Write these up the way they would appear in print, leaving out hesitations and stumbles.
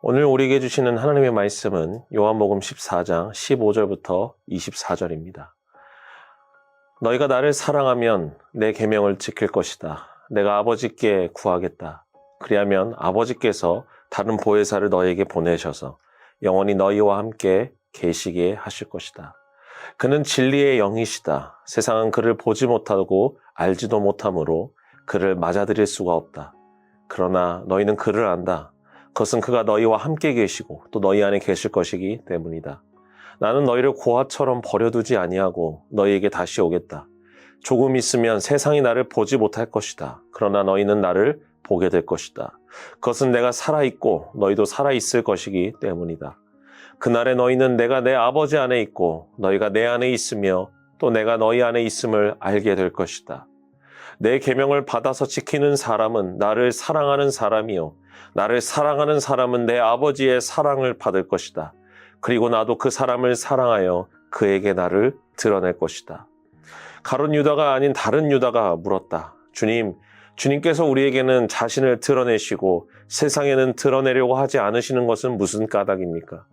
오늘 우리에게 주시는 하나님의 말씀은 요한복음 14장 15절부터 24절입니다. 너희가 나를 사랑하면 내 계명을 지킬 것이다. 내가 아버지께 구하겠다. 그리하면 아버지께서 다른 보혜사를 너희에게 보내셔서 영원히 너희와 함께 계시게 하실 것이다. 그는 진리의 영이시다. 세상은 그를 보지 못하고 알지도 못하므로 그를 맞아들일 수가 없다. 그러나 너희는 그를 안다. 그것은 그가 너희와 함께 계시고 또 너희 안에 계실 것이기 때문이다. 나는 너희를 고아처럼 버려두지 아니하고 너희에게 다시 오겠다. 조금 있으면 세상이 나를 보지 못할 것이다. 그러나 너희는 나를 보게 될 것이다. 그것은 내가 살아있고 너희도 살아있을 것이기 때문이다. 그날에 너희는 내가 내 아버지 안에 있고 너희가 내 안에 있으며 또 내가 너희 안에 있음을 알게 될 것이다. 내 계명을 받아서 지키는 사람은 나를 사랑하는 사람이요 나를 사랑하는 사람은 내 아버지의 사랑을 받을 것이다. 그리고 나도 그 사람을 사랑하여 그에게 나를 드러낼 것이다. 가룟 유다가 아닌 다른 유다가 물었다. 주님께서 우리에게는 자신을 드러내시고 세상에는 드러내려고 하지 않으시는 것은 무슨 까닭입니까?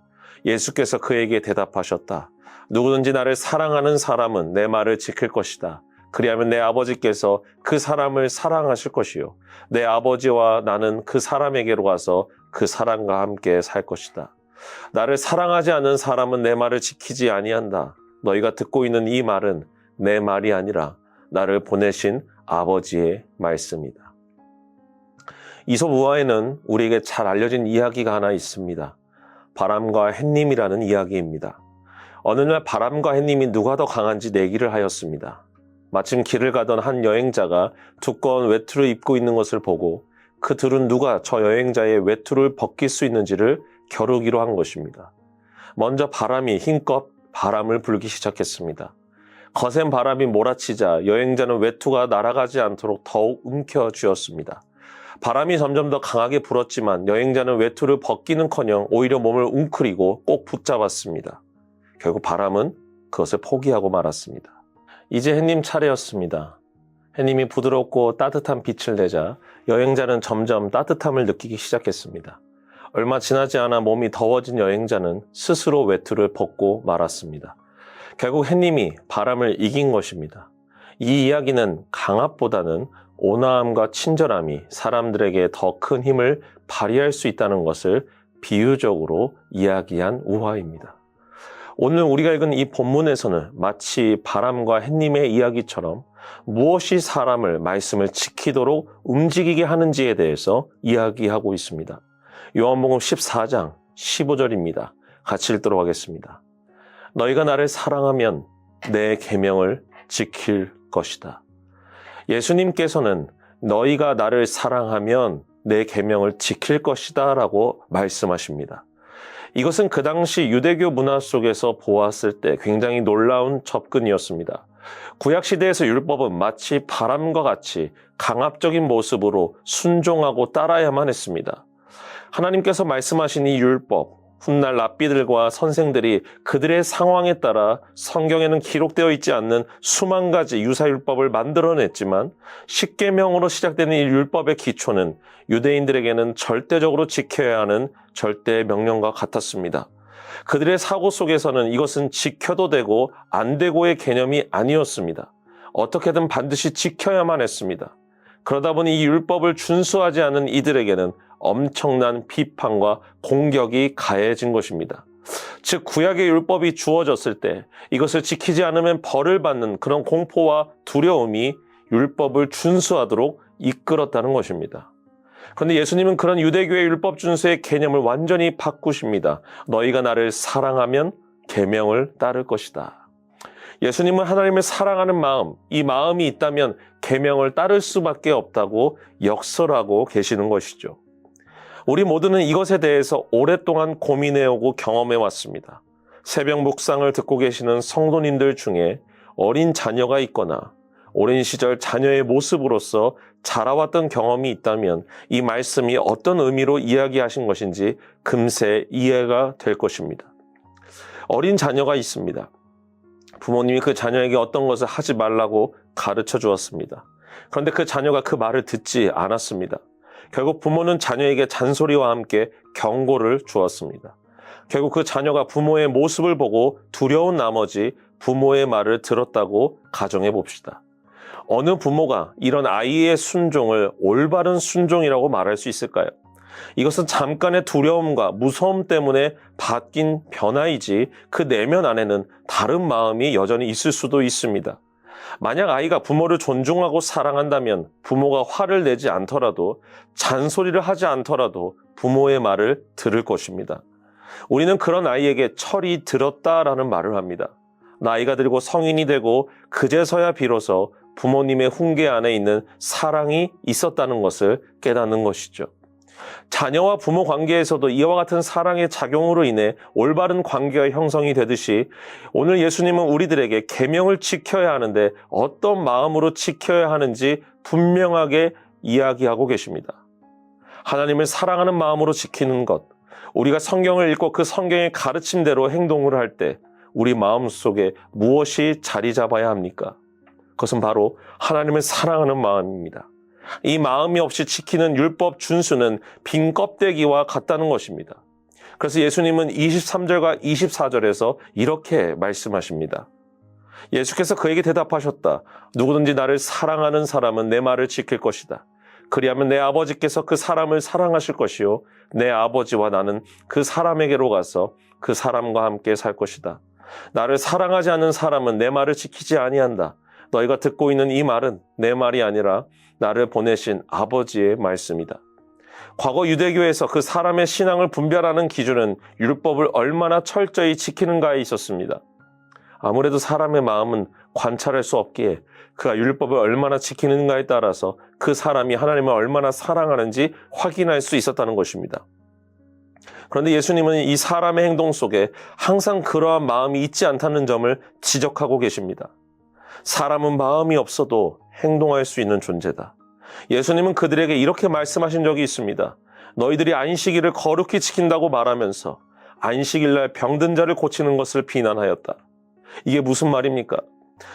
예수께서 그에게 대답하셨다. 누구든지 나를 사랑하는 사람은 내 말을 지킬 것이다. 그리하면 내 아버지께서 그 사람을 사랑하실 것이요 내 아버지와 나는 그 사람에게로 가서 그 사람과 함께 살 것이다. 나를 사랑하지 않는 사람은 내 말을 지키지 아니한다. 너희가 듣고 있는 이 말은 내 말이 아니라 나를 보내신 아버지의 말씀이다. 이솝 우화에는 우리에게 잘 알려진 이야기가 하나 있습니다. 바람과 햇님이라는 이야기입니다. 어느 날 바람과 햇님이 누가 더 강한지 내기를 하였습니다. 마침 길을 가던 한 여행자가 두꺼운 외투를 입고 있는 것을 보고 그 둘은 누가 저 여행자의 외투를 벗길 수 있는지를 겨루기로 한 것입니다. 먼저 바람이 힘껏 바람을 불기 시작했습니다. 거센 바람이 몰아치자 여행자는 외투가 날아가지 않도록 더욱 움켜쥐었습니다. 바람이 점점 더 강하게 불었지만 여행자는 외투를 벗기는커녕 오히려 몸을 웅크리고 꼭 붙잡았습니다. 결국 바람은 그것을 포기하고 말았습니다. 이제 햇님 차례였습니다. 햇님이 부드럽고 따뜻한 빛을 내자 여행자는 점점 따뜻함을 느끼기 시작했습니다. 얼마 지나지 않아 몸이 더워진 여행자는 스스로 외투를 벗고 말았습니다. 결국 햇님이 바람을 이긴 것입니다. 이 이야기는 강압보다는 온화함과 친절함이 사람들에게 더 큰 힘을 발휘할 수 있다는 것을 비유적으로 이야기한 우화입니다. 오늘 우리가 읽은 이 본문에서는 마치 바람과 햇님의 이야기처럼 무엇이 사람을 말씀을 지키도록 움직이게 하는지에 대해서 이야기하고 있습니다. 요한복음 14장 15절입니다. 같이 읽도록 하겠습니다. 너희가 나를 사랑하면 내 계명을 지킬 것이다. 예수님께서는 너희가 나를 사랑하면 내 계명을 지킬 것이다 라고 말씀하십니다. 이것은 그 당시 유대교 문화 속에서 보았을 때 굉장히 놀라운 접근이었습니다. 구약시대에서 율법은 마치 바람과 같이 강압적인 모습으로 순종하고 따라야만 했습니다. 하나님께서 말씀하신 이 율법, 훗날 랍비들과 선생들이 그들의 상황에 따라 성경에는 기록되어 있지 않는 수만 가지 유사율법을 만들어냈지만 십계명으로 시작되는 이 율법의 기초는 유대인들에게는 절대적으로 지켜야 하는 절대 명령과 같았습니다. 그들의 사고 속에서는 이것은 지켜도 되고 안 되고의 개념이 아니었습니다. 어떻게든 반드시 지켜야만 했습니다. 그러다 보니 이 율법을 준수하지 않은 이들에게는 엄청난 비판과 공격이 가해진 것입니다. 즉 구약의 율법이 주어졌을 때 이것을 지키지 않으면 벌을 받는 그런 공포와 두려움이 율법을 준수하도록 이끌었다는 것입니다. 그런데 예수님은 그런 유대교의 율법 준수의 개념을 완전히 바꾸십니다. 너희가 나를 사랑하면 계명을 따를 것이다. 예수님은 하나님을 사랑하는 마음, 이 마음이 있다면 계명을 따를 수밖에 없다고 역설하고 계시는 것이죠. 우리 모두는 이것에 대해서 오랫동안 고민해오고 경험해왔습니다. 새벽 묵상을 듣고 계시는 성도님들 중에 어린 자녀가 있거나 오랜 시절 자녀의 모습으로서 자라왔던 경험이 있다면 이 말씀이 어떤 의미로 이야기하신 것인지 금세 이해가 될 것입니다. 어린 자녀가 있습니다. 부모님이 그 자녀에게 어떤 것을 하지 말라고 가르쳐 주었습니다. 그런데 그 자녀가 그 말을 듣지 않았습니다. 결국 부모는 자녀에게 잔소리와 함께 경고를 주었습니다. 결국 그 자녀가 부모의 모습을 보고 두려운 나머지 부모의 말을 들었다고 가정해 봅시다. 어느 부모가 이런 아이의 순종을 올바른 순종이라고 말할 수 있을까요? 이것은 잠깐의 두려움과 무서움 때문에 바뀐 변화이지 그 내면 안에는 다른 마음이 여전히 있을 수도 있습니다. 만약 아이가 부모를 존중하고 사랑한다면 부모가 화를 내지 않더라도 잔소리를 하지 않더라도 부모의 말을 들을 것입니다. 우리는 그런 아이에게 철이 들었다라는 말을 합니다. 나이가 들고 성인이 되고 그제서야 비로소 부모님의 훈계 안에 있는 사랑이 있었다는 것을 깨닫는 것이죠. 자녀와 부모 관계에서도 이와 같은 사랑의 작용으로 인해 올바른 관계가 형성이 되듯이 오늘 예수님은 우리들에게 계명을 지켜야 하는데 어떤 마음으로 지켜야 하는지 분명하게 이야기하고 계십니다. 하나님을 사랑하는 마음으로 지키는 것, 우리가 성경을 읽고 그 성경의 가르침대로 행동을 할 때 우리 마음속에 무엇이 자리 잡아야 합니까? 그것은 바로 하나님을 사랑하는 마음입니다. 이 마음이 없이 지키는 율법 준수는 빈 껍데기와 같다는 것입니다. 그래서 예수님은 23절과 24절에서 이렇게 말씀하십니다. 예수께서 그에게 대답하셨다. 누구든지 나를 사랑하는 사람은 내 말을 지킬 것이다. 그리하면 내 아버지께서 그 사람을 사랑하실 것이요 내 아버지와 나는 그 사람에게로 가서 그 사람과 함께 살 것이다. 나를 사랑하지 않는 사람은 내 말을 지키지 아니한다. 너희가 듣고 있는 이 말은 내 말이 아니라 나를 보내신 아버지의 말씀이다. 과거 유대교에서 그 사람의 신앙을 분별하는 기준은 율법을 얼마나 철저히 지키는가에 있었습니다. 아무래도 사람의 마음은 관찰할 수 없기에 그가 율법을 얼마나 지키는가에 따라서 그 사람이 하나님을 얼마나 사랑하는지 확인할 수 있었다는 것입니다. 그런데 예수님은 이 사람의 행동 속에 항상 그러한 마음이 있지 않다는 점을 지적하고 계십니다. 사람은 마음이 없어도 행동할 수 있는 존재다. 예수님은 그들에게 이렇게 말씀하신 적이 있습니다. 너희들이 안식일을 거룩히 지킨다고 말하면서 안식일날 병든 자를 고치는 것을 비난하였다. 이게 무슨 말입니까?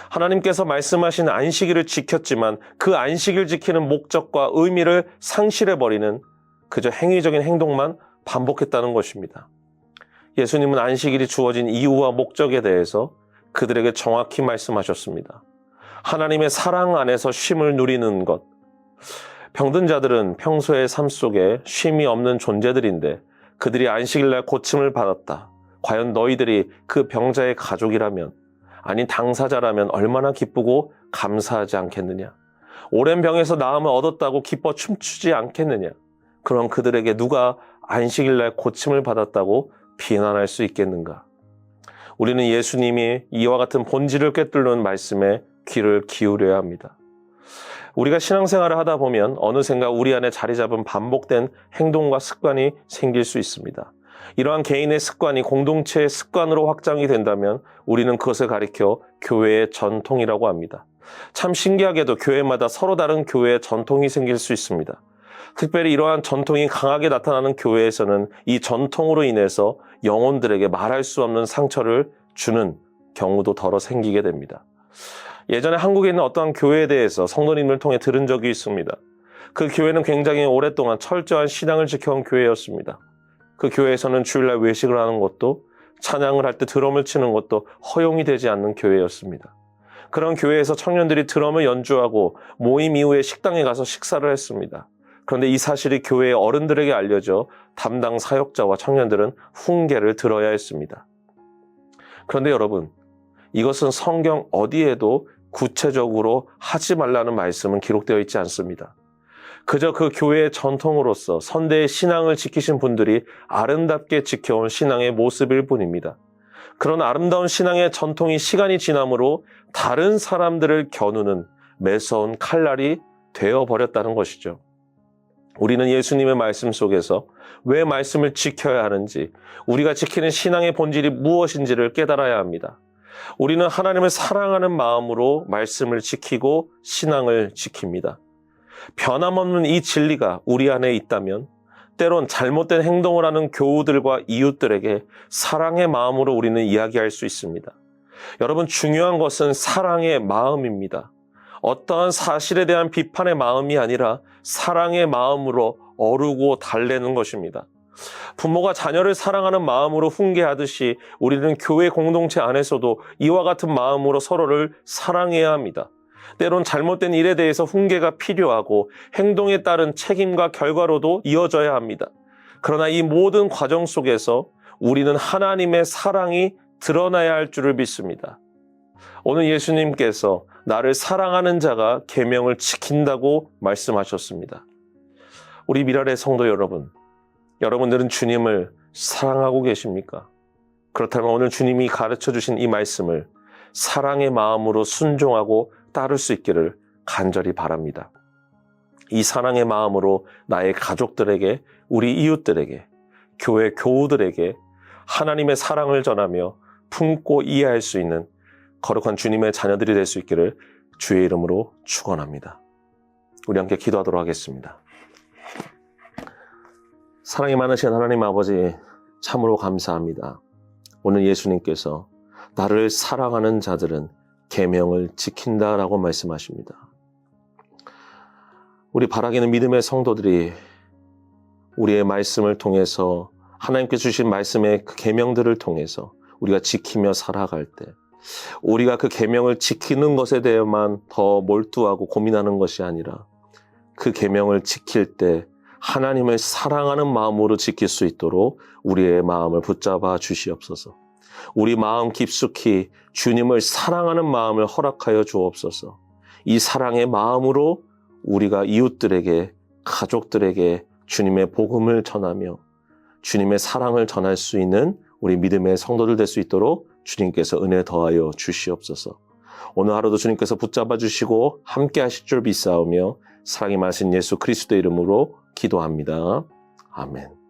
하나님께서 말씀하신 안식일을 지켰지만 그 안식일 지키는 목적과 의미를 상실해버리는 그저 행위적인 행동만 반복했다는 것입니다. 예수님은 안식일이 주어진 이유와 목적에 대해서 그들에게 정확히 말씀하셨습니다. 하나님의 사랑 안에서 쉼을 누리는 것. 병든 자들은 평소의 삶 속에 쉼이 없는 존재들인데 그들이 안식일날 고침을 받았다. 과연 너희들이 그 병자의 가족이라면, 아니 당사자라면 얼마나 기쁘고 감사하지 않겠느냐. 오랜 병에서 나음을 얻었다고 기뻐 춤추지 않겠느냐. 그럼 그들에게 누가 안식일날 고침을 받았다고 비난할 수 있겠는가. 우리는 예수님이 이와 같은 본질을 꿰뚫는 말씀에 귀를 기울여야 합니다. 우리가 신앙생활을 하다 보면 어느샌가 우리 안에 자리 잡은 반복된 행동과 습관이 생길 수 있습니다. 이러한 개인의 습관이 공동체의 습관으로 확장이 된다면 우리는 그것을 가리켜 교회의 전통이라고 합니다. 참 신기하게도 교회마다 서로 다른 교회의 전통이 생길 수 있습니다. 특별히 이러한 전통이 강하게 나타나는 교회에서는 이 전통으로 인해서 영혼들에게 말할 수 없는 상처를 주는 경우도 덜어 생기게 됩니다. 예전에 한국에 있는 어떠한 교회에 대해서 성도님을 통해 들은 적이 있습니다. 그 교회는 굉장히 오랫동안 철저한 신앙을 지켜온 교회였습니다. 그 교회에서는 주일날 외식을 하는 것도 찬양을 할 때 드럼을 치는 것도 허용이 되지 않는 교회였습니다. 그런 교회에서 청년들이 드럼을 연주하고 모임 이후에 식당에 가서 식사를 했습니다. 그런데 이 사실이 교회의 어른들에게 알려져 담당 사역자와 청년들은 훈계를 들어야 했습니다. 그런데 여러분, 이것은 성경 어디에도 구체적으로 하지 말라는 말씀은 기록되어 있지 않습니다. 그저 그 교회의 전통으로서 선대의 신앙을 지키신 분들이 아름답게 지켜온 신앙의 모습일 뿐입니다. 그런 아름다운 신앙의 전통이 시간이 지남으로 다른 사람들을 겨누는 매서운 칼날이 되어버렸다는 것이죠. 우리는 예수님의 말씀 속에서 왜 말씀을 지켜야 하는지, 우리가 지키는 신앙의 본질이 무엇인지를 깨달아야 합니다. 우리는 하나님을 사랑하는 마음으로 말씀을 지키고 신앙을 지킵니다. 변함없는 이 진리가 우리 안에 있다면 때론 잘못된 행동을 하는 교우들과 이웃들에게 사랑의 마음으로 우리는 이야기할 수 있습니다. 여러분, 중요한 것은 사랑의 마음입니다. 어떠한 사실에 대한 비판의 마음이 아니라 사랑의 마음으로 어루고 달래는 것입니다. 부모가 자녀를 사랑하는 마음으로 훈계하듯이 우리는 교회 공동체 안에서도 이와 같은 마음으로 서로를 사랑해야 합니다. 때론 잘못된 일에 대해서 훈계가 필요하고 행동에 따른 책임과 결과로도 이어져야 합니다. 그러나 이 모든 과정 속에서 우리는 하나님의 사랑이 드러나야 할 줄을 믿습니다. 오늘 예수님께서 나를 사랑하는 자가 계명을 지킨다고 말씀하셨습니다. 우리 미랄의 성도 여러분, 여러분들은 주님을 사랑하고 계십니까? 그렇다면 오늘 주님이 가르쳐 주신 이 말씀을 사랑의 마음으로 순종하고 따를 수 있기를 간절히 바랍니다. 이 사랑의 마음으로 나의 가족들에게, 우리 이웃들에게, 교회 교우들에게 하나님의 사랑을 전하며 품고 이해할 수 있는 거룩한 주님의 자녀들이 될 수 있기를 주의 이름으로 축원합니다. 우리 함께 기도하도록 하겠습니다. 사랑이 많으신 하나님 아버지, 참으로 감사합니다. 오늘 예수님께서 나를 사랑하는 자들은 계명을 지킨다라고 말씀하십니다. 우리 바라기는 믿음의 성도들이 우리의 말씀을 통해서 하나님께 주신 말씀의 그 계명들을 통해서 우리가 지키며 살아갈 때 우리가 그 계명을 지키는 것에 대해만 더 몰두하고 고민하는 것이 아니라 그 계명을 지킬 때 하나님을 사랑하는 마음으로 지킬 수 있도록 우리의 마음을 붙잡아 주시옵소서. 우리 마음 깊숙이 주님을 사랑하는 마음을 허락하여 주옵소서. 이 사랑의 마음으로 우리가 이웃들에게, 가족들에게 주님의 복음을 전하며 주님의 사랑을 전할 수 있는 우리 믿음의 성도들 될 수 있도록 주님께서 은혜 더하여 주시옵소서. 오늘 하루도 주님께서 붙잡아 주시고 함께 하실 줄 믿사오며 사랑이 많으신 예수 그리스도의 이름으로 기도합니다. 아멘.